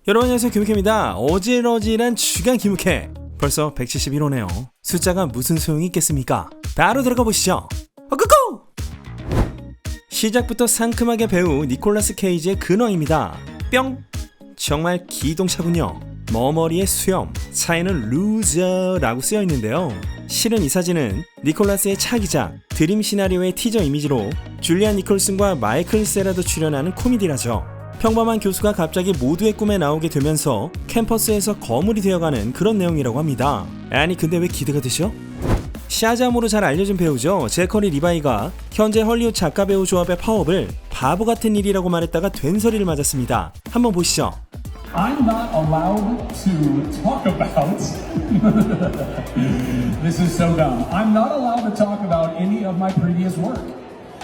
여러분 안녕하세요, 김우케입니다. 어질어질한 주간 김우케, 벌써 171호네요. 숫자가 무슨 소용이 있겠습니까? 바로 들어가 보시죠. 고고! 시작부터 상큼하게 배우 니콜라스 케이지의 근황입니다. 뿅! 정말 기동차군요. 머머리에 수염, 차에는 루저라고 쓰여있는데요. 실은 이 사진은 니콜라스의 차기작 드림 시나리오의 티저 이미지로 줄리안 니콜슨과 마이클 세라도 출연하는 코미디라죠. 평범한 교수가 갑자기 모두의 꿈에 나오게 되면서 캠퍼스에서 거물이 되어가는 그런 내용이라고 합니다. 아니 근데 왜 기대가 되죠? 샤잠으로 잘 알려진 배우죠. 제커리 리바이가 현재 헐리우드 작가 배우 조합의 파업을 바보 같은 일이라고 말했다가 된소리를 맞았습니다. 한번 보시죠. I'm not allowed to talk about This is so dumb. I'm not allowed to talk about any of my previous work.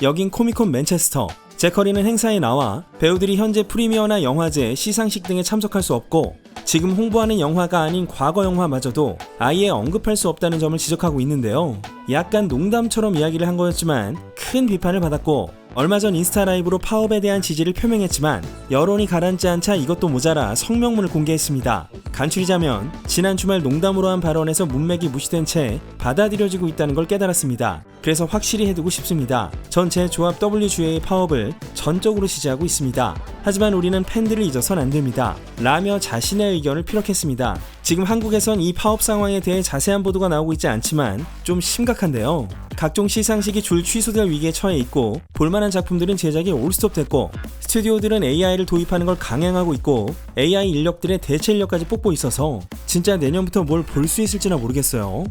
여긴 코미콘 맨체스터. 제커리는 행사에 나와 배우들이 현재 프리미어나 영화제, 시상식 등에 참석할 수 없고 지금 홍보하는 영화가 아닌 과거 영화마저도 아예 언급할 수 없다는 점을 지적하고 있는데요. 약간 농담처럼 이야기를 한 거였지만 큰 비판을 받았고 얼마 전 인스타 라이브로 파업에 대한 지지를 표명했지만 여론이 가라앉지 않자 이것도 모자라 성명문을 공개했습니다. 간추리자면 지난 주말 농담으로 한 발언에서 문맥이 무시된 채 받아들여지고 있다는 걸 깨달았습니다. 그래서 확실히 해두고 싶습니다. 전 제 조합 WGA의 파업을 전적으로 지지하고 있습니다. 하지만 우리는 팬들을 잊어선 안 됩니다. 라며 자신의 의견을 피력했습니다. 지금 한국에선 이 파업 상황에 대해 자세한 보도가 나오고 있지 않지만 좀 심각한데요. 각종 시상식이 줄 취소될 위기에 처해 있고 볼만한 작품들은 제작이 올스톱됐고 스튜디오들은 AI를 도입하는 걸 강행하고 있고 AI 인력들의 대체 인력까지 뽑고 있어서 진짜 내년부터 뭘 볼 수 있을지나 모르겠어요.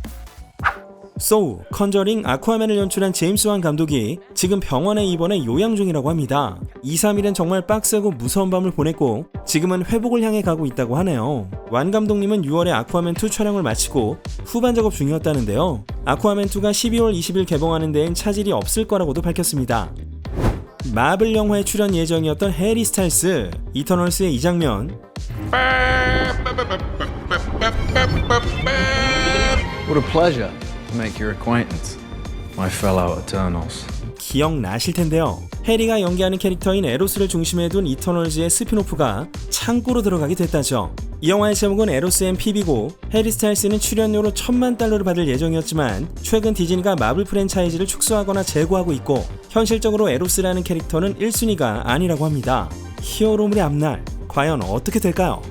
소우, 컨저링, 아쿠아맨을 연출한 제임스 완 감독이 지금 병원에 입원해 요양 중이라고 합니다. 2, 3일은 정말 빡세고 무서운 밤을 보냈고 지금은 회복을 향해 가고 있다고 하네요. 완 감독님은 6월에 아쿠아맨2 촬영을 마치고 후반 작업 중이었다는데요. 아쿠아맨2가 12월 20일 개봉하는 데엔 차질이 없을 거라고도 밝혔습니다. 마블 영화에 출연 예정이었던 해리 스타일스, 이터널스의 이 장면 What a pleasure to make your acquaintance, my fellow Eternals. 기억나실 텐데요. 해리가 연기하는 캐릭터인 에로스를 중심에 둔 이터널즈의 스피노프가 창고로 들어가게 됐다죠. 이 영화의 제목은 에로스 앤 피비고 해리 스타일스는 출연료로 $10,000,000을 받을 예정이었지만 최근 디즈니가 마블 프랜차이즈를 축소하거나 재고하고 있고 현실적으로 에로스라는 캐릭터는 1순위가 아니라고 합니다. 히어로물의 앞날, 과연 어떻게 될까요?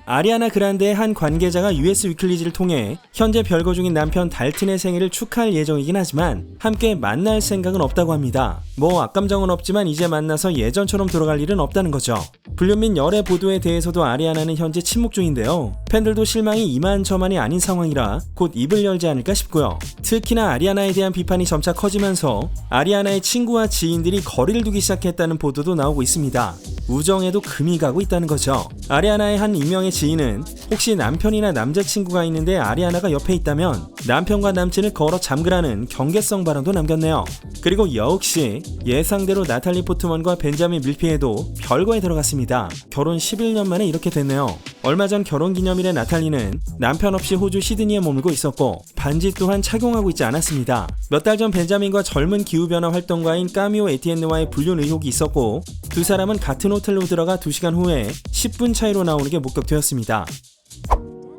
아리아나 그란데의 한 관계자가 US 위클리지를 통해 현재 별거 중인 남편 달튼의 생일을 축하할 예정이긴 하지만 함께 만날 생각은 없다고 합니다. 뭐 악감정은 없지만 이제 만나서 예전처럼 돌아갈 일은 없다는 거죠. 불륜 및 열애 보도에 대해서도 아리아나는 현재 침묵 중인데요. 팬들도 실망이 이만저만이 아닌 상황이라 곧 입을 열지 않을까 싶고요. 특히나 아리아나에 대한 비판이 점차 커지면서 아리아나의 친구와 지인들이 거리를 두기 시작했다는 보도도 나오고 있습니다. 우정에도 금이 가고 있다는 거죠. 아리아나의 한 익명의 지인은 혹시 남편이나 남자친구가 있는데 아리아나가 옆에 있다면 남편과 남친을 걸어 잠그라는 경계성 발언도 남겼네요. 그리고 역시 예상대로 나탈리 포트먼과 벤자민 밀피에도 별거에 들어갔습니다. 결혼 11년 만에 이렇게 됐네요. 얼마 전 결혼기념일에 나탈리는 남편 없이 호주 시드니에 머물고 있었고 반지 또한 착용하고 있지 않았습니다. 몇 달 전 벤자민과 젊은 기후변화 활동가인 까미오 에티엔느와의 불륜 의혹이 있었고 두 사람은 같은 호텔로 들어가 2시간 후에 10분 차이로 나오는 게 목격되었습니다.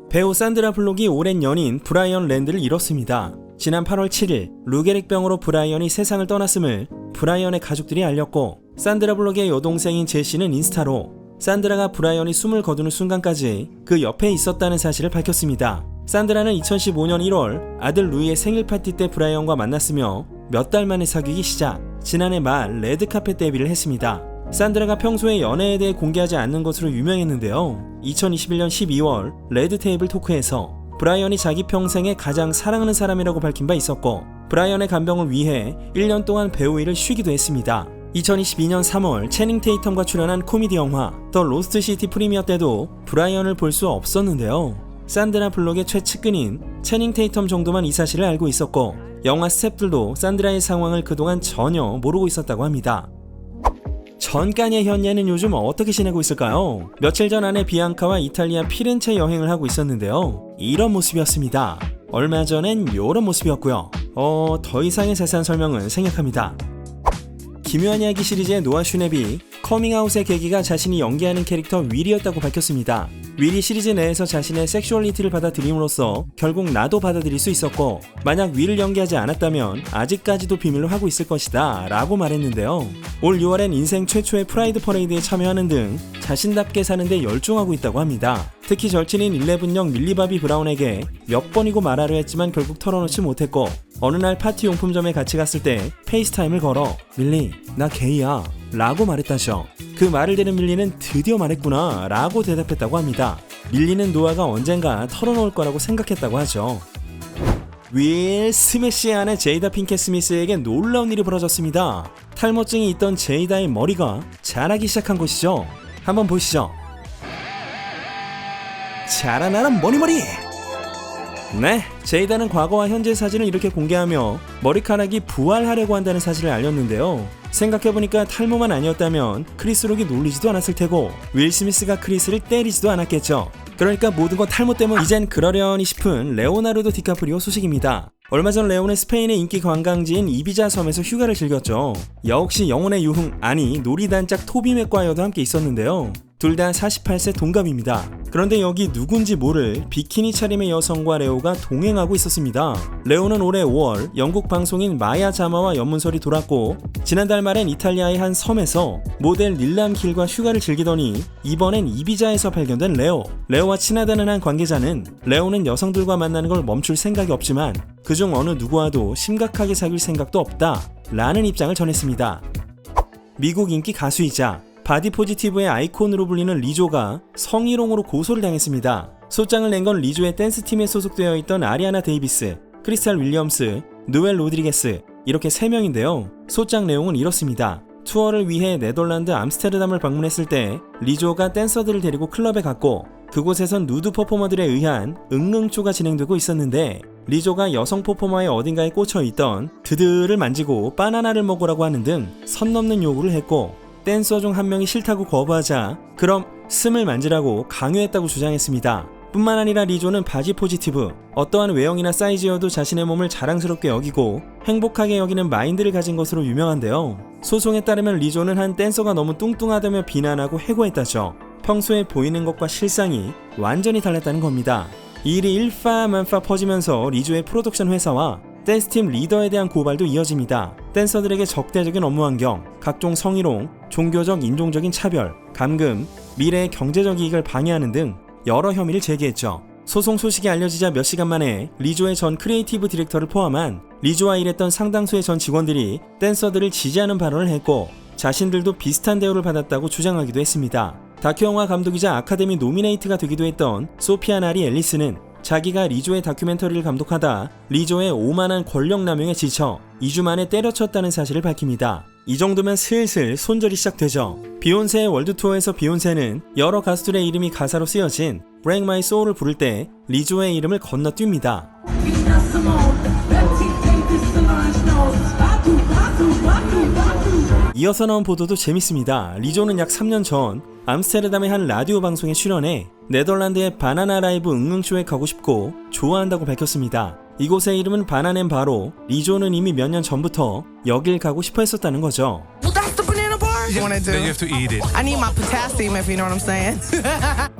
배우 산드라 블록이 오랜 연인 브라이언 랜드를 잃었습니다. 지난 8월 7일 루게릭병으로 브라이언이 세상을 떠났음을 브라이언의 가족들이 알렸고 산드라 블록의 여동생인 제시는 인스타로 산드라가 브라이언이 숨을 거두는 순간까지 그 옆에 있었다는 사실을 밝혔습니다. 산드라는 2015년 1월 아들 루이의 생일 파티 때 브라이언과 만났으며 몇 달 만에 사귀기 시작, 지난해 말 레드카펫 데뷔를 했습니다. 산드라가 평소에 연애에 대해 공개하지 않는 것으로 유명했는데요. 2021년 12월 레드 테이블 토크에서 브라이언이 자기 평생에 가장 사랑하는 사람이라고 밝힌 바 있었고 브라이언의 간병을 위해 1년 동안 배우 일을 쉬기도 했습니다. 2022년 3월 채닝 테이텀과 출연한 코미디 영화 더 로스트 시티 프리미어 때도 브라이언을 볼 수 없었는데요. 산드라 블록의 최측근인 채닝 테이텀 정도만 이 사실을 알고 있었고 영화 스태프들도 산드라의 상황을 그동안 전혀 모르고 있었다고 합니다. 전까니의 현예는 요즘 어떻게 지내고 있을까요? 며칠 전 아내 비앙카와 이탈리아 피렌체 여행을 하고 있었는데요. 이런 모습이었습니다. 얼마 전엔 이런 모습이었고요. 더 이상의 자세한 설명은 생략합니다. 기묘한 이야기 시리즈의 노아 슈넵이 커밍아웃의 계기가 자신이 연기하는 캐릭터 윌이었다고 밝혔습니다. 윌이 시리즈 내에서 자신의 섹슈얼리티를 받아들임으로써 결국 나도 받아들일 수 있었고, 만약 윌을 연기하지 않았다면 아직까지도 비밀로 하고 있을 것이다 라고 말했는데요. 올 6월엔 인생 최초의 프라이드 퍼레이드에 참여하는 등 자신답게 사는데 열중하고 있다고 합니다. 특히 절친인 11형 밀리 바비 브라운에게 몇 번이고 말하려 했지만 결국 털어놓지 못했고, 어느 날 파티 용품점에 같이 갔을 때 페이스타임을 걸어 밀리 나 게이야 라고 말했다죠. 그 말을 들은 밀리는 드디어 말했구나 라고 대답했다고 합니다. 밀리는 노아가 언젠가 털어놓을 거라고 생각했다고 하죠. 윌 스매시의 아내 제이다 핑켓 스미스에게 놀라운 일이 벌어졌습니다. 탈모증이 있던 제이다의 머리가 자라기 시작한 것이죠. 한번 보시죠. 자라나는 머리머리! 네, 제이다는 과거와 현재 사진을 이렇게 공개하며 머리카락이 부활하려고 한다는 사실을 알렸는데요. 생각해보니까 탈모만 아니었다면 크리스 록이 놀리지도 않았을 테고 윌 스미스가 크리스를 때리지도 않았겠죠. 그러니까 모든 건 탈모 때문 이젠 그러려니 싶은 레오나르도 디카프리오 소식입니다. 얼마 전 레오는 스페인의 인기 관광지인 이비자 섬에서 휴가를 즐겼죠. 역시 영혼의 유흥, 아니 놀이단짝 토비 맥과이어도 함께 있었는데요. 둘 다 48세 동갑입니다. 그런데 여기 누군지 모를 비키니 차림의 여성과 레오가 동행하고 있었습니다. 레오는 올해 5월 영국 방송인 마야 자마와 연문설이 돌았고, 지난달 말엔 이탈리아의 한 섬에서 모델 릴람 킬과 휴가를 즐기더니 이번엔 이비자에서 발견된 레오. 레오와 친하다는 한 관계자는 레오는 여성들과 만나는 걸 멈출 생각이 없지만 그중 어느 누구와도 심각하게 사귈 생각도 없다 라는 입장을 전했습니다. 미국 인기 가수이자 바디 포지티브의 아이콘으로 불리는 리조가 성희롱으로 고소를 당했습니다. 소장을 낸 건 리조의 댄스팀에 소속되어 있던 아리아나 데이비스, 크리스탈 윌리엄스, 노엘 로드리게스 이렇게 3명인데요. 소장 내용은 이렇습니다. 투어를 위해 네덜란드 암스테르담을 방문했을 때 리조가 댄서들을 데리고 클럽에 갔고, 그곳에선 누드 퍼포머들에 의한 응응쇼가 진행되고 있었는데 리조가 여성 퍼포머의 어딘가에 꽂혀 있던 드드를 만지고 바나나를 먹으라고 하는 등 선 넘는 요구를 했고, 댄서 중 한 명이 싫다고 거부하자 그럼 스을 만지라고 강요했다고 주장했습니다. 뿐만 아니라 리조는 바지 포지티브, 어떠한 외형이나 사이즈여도 자신의 몸을 자랑스럽게 여기고 행복하게 여기는 마인드를 가진 것으로 유명한데요. 소송에 따르면 리조는 한 댄서가 너무 뚱뚱하다며 비난하고 해고했다죠. 평소에 보이는 것과 실상이 완전히 달랐다는 겁니다. 이 일이 일파만파 퍼지면서 리조의 프로덕션 회사와 댄스팀 리더에 대한 고발도 이어집니다. 댄서들에게 적대적인 업무 환경, 각종 성희롱, 종교적 인종적인 차별, 감금, 미래의 경제적 이익을 방해하는 등 여러 혐의를 제기했죠. 소송 소식이 알려지자 몇 시간 만에 리조의 전 크리에이티브 디렉터를 포함한 리조와 일했던 상당수의 전 직원들이 댄서들을 지지하는 발언을 했고, 자신들도 비슷한 대우를 받았다고 주장하기도 했습니다. 다큐 영화 감독이자 아카데미 노미네이트가 되기도 했던 소피아 나리 앨리스는 자기가 리조의 다큐멘터리를 감독하다 리조의 오만한 권력남용에 지쳐 2주 만에 때려쳤다는 사실을 밝힙니다. 이 정도면 슬슬 손절이 시작되죠. 비욘세의 월드투어에서 비욘세는 여러 가수들의 이름이 가사로 쓰여진 Break My Soul을 부를 때 리조의 이름을 건너뜁니다. 이어서 나온 보도도 재밌습니다. 리조는 약 3년 전 암스테르담의 한 라디오 방송에 출연해 네덜란드의 바나나 라이브 응응쇼에 가고 싶고 좋아한다고 밝혔습니다. 이곳의 이름은 바나넨 바로, 리조는 이미 몇 년 전부터 여길 가고 싶어 했었다는 거죠. Then you have to eat it. I need my potassium if you know what I'm saying.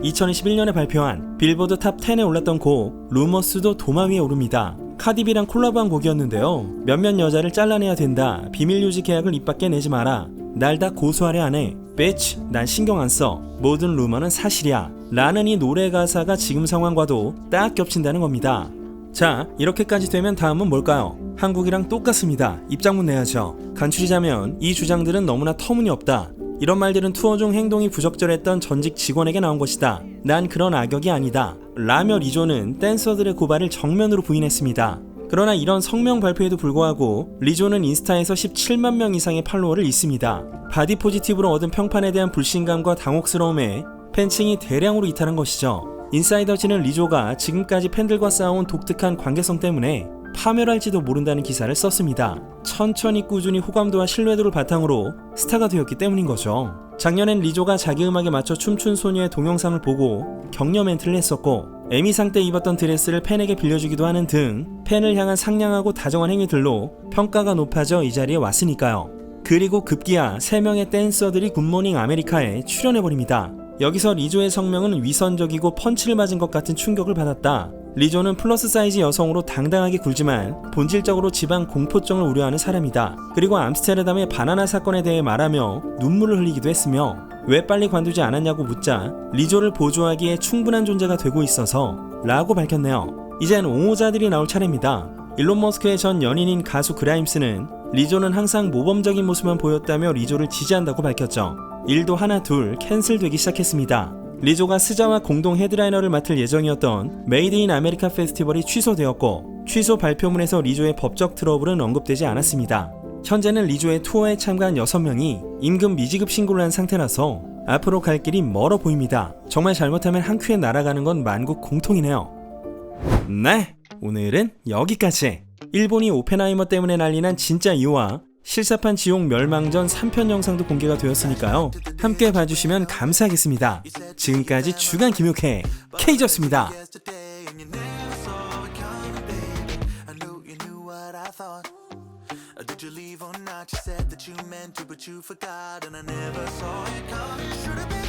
2021년에 발표한 빌보드 탑 10에 올랐던 곡 루머스도 도마 위에 오릅니다. 카디비랑 콜라보한 곡이었는데요. 몇몇 여자를 잘라내야 된다, 비밀 유지 계약을 입 밖에 내지 마라, 날 다 고소하려 하네, bitch 난 신경 안 써, 모든 루머는 사실이야 라는 이 노래 가사가 지금 상황과도 딱 겹친다는 겁니다. 자, 이렇게까지 되면 다음은 뭘까요? 한국이랑 똑같습니다. 입장문 내야죠. 간추리자면 이 주장들은 너무나 터무니없다. 이런 말들은 투어 중 행동이 부적절했던 전직 직원에게 나온 것이다. 난 그런 악역이 아니다 라며 리조는 댄서들의 고발을 정면으로 부인했습니다. 그러나 이런 성명 발표에도 불구하고 리조는 인스타에서 17만 명 이상의 팔로워를 잇습니다. 바디 포지티브로 얻은 평판에 대한 불신감과 당혹스러움에 팬층이 대량으로 이탈한 것이죠. 인사이더지는 리조가 지금까지 팬들과 쌓아온 독특한 관계성 때문에 파멸할지도 모른다는 기사를 썼습니다. 천천히 꾸준히 호감도와 신뢰도를 바탕으로 스타가 되었기 때문인 거죠. 작년엔 리조가 자기 음악에 맞춰 춤춘 소녀의 동영상을 보고 격려 멘트를 했었고, 에미상 때 입었던 드레스를 팬에게 빌려주기도 하는 등 팬을 향한 상냥하고 다정한 행위들로 평가가 높아져 이 자리에 왔으니까요. 그리고 급기야 3명의 댄서들이 굿모닝 아메리카에 출연해버립니다. 여기서 리조의 성명은 위선적이고 펀치를 맞은 것 같은 충격을 받았다. 리조는 플러스 사이즈 여성으로 당당하게 굴지만 본질적으로 지방 공포증을 우려하는 사람이다. 그리고 암스테르담의 바나나 사건에 대해 말하며 눈물을 흘리기도 했으며 왜 빨리 관두지 않았냐고 묻자 리조를 보조하기에 충분한 존재가 되고 있어서 라고 밝혔네요. 이젠 옹호자들이 나올 차례입니다. 일론 머스크의 전 연인인 가수 그라임스는 리조는 항상 모범적인 모습만 보였다며 리조를 지지한다고 밝혔죠. 일도 하나 둘 캔슬되기 시작했습니다. 리조가 스자와 공동 헤드라이너를 맡을 예정이었던 메이드 인 아메리카 페스티벌이 취소되었고 취소 발표문에서 리조의 법적 트러블은 언급되지 않았습니다. 현재는 리조의 투어에 참가한 6명이 임금 미지급 신고를 한 상태라서 앞으로 갈 길이 멀어 보입니다. 정말 잘못하면 한 큐에 날아가는 건 만국 공통이네요. 네, 오늘은 여기까지. 일본이 오펜하이머 때문에 난리난 진짜 이유와 실사판 지옥 멸망전 3편 영상도 공개가 되었으니까요. 함께 봐주시면 감사하겠습니다. 지금까지 주간 김용태 K였습니다. Did you leave or not? You said that you meant to, but you forgot, and I never saw it coming. Should have been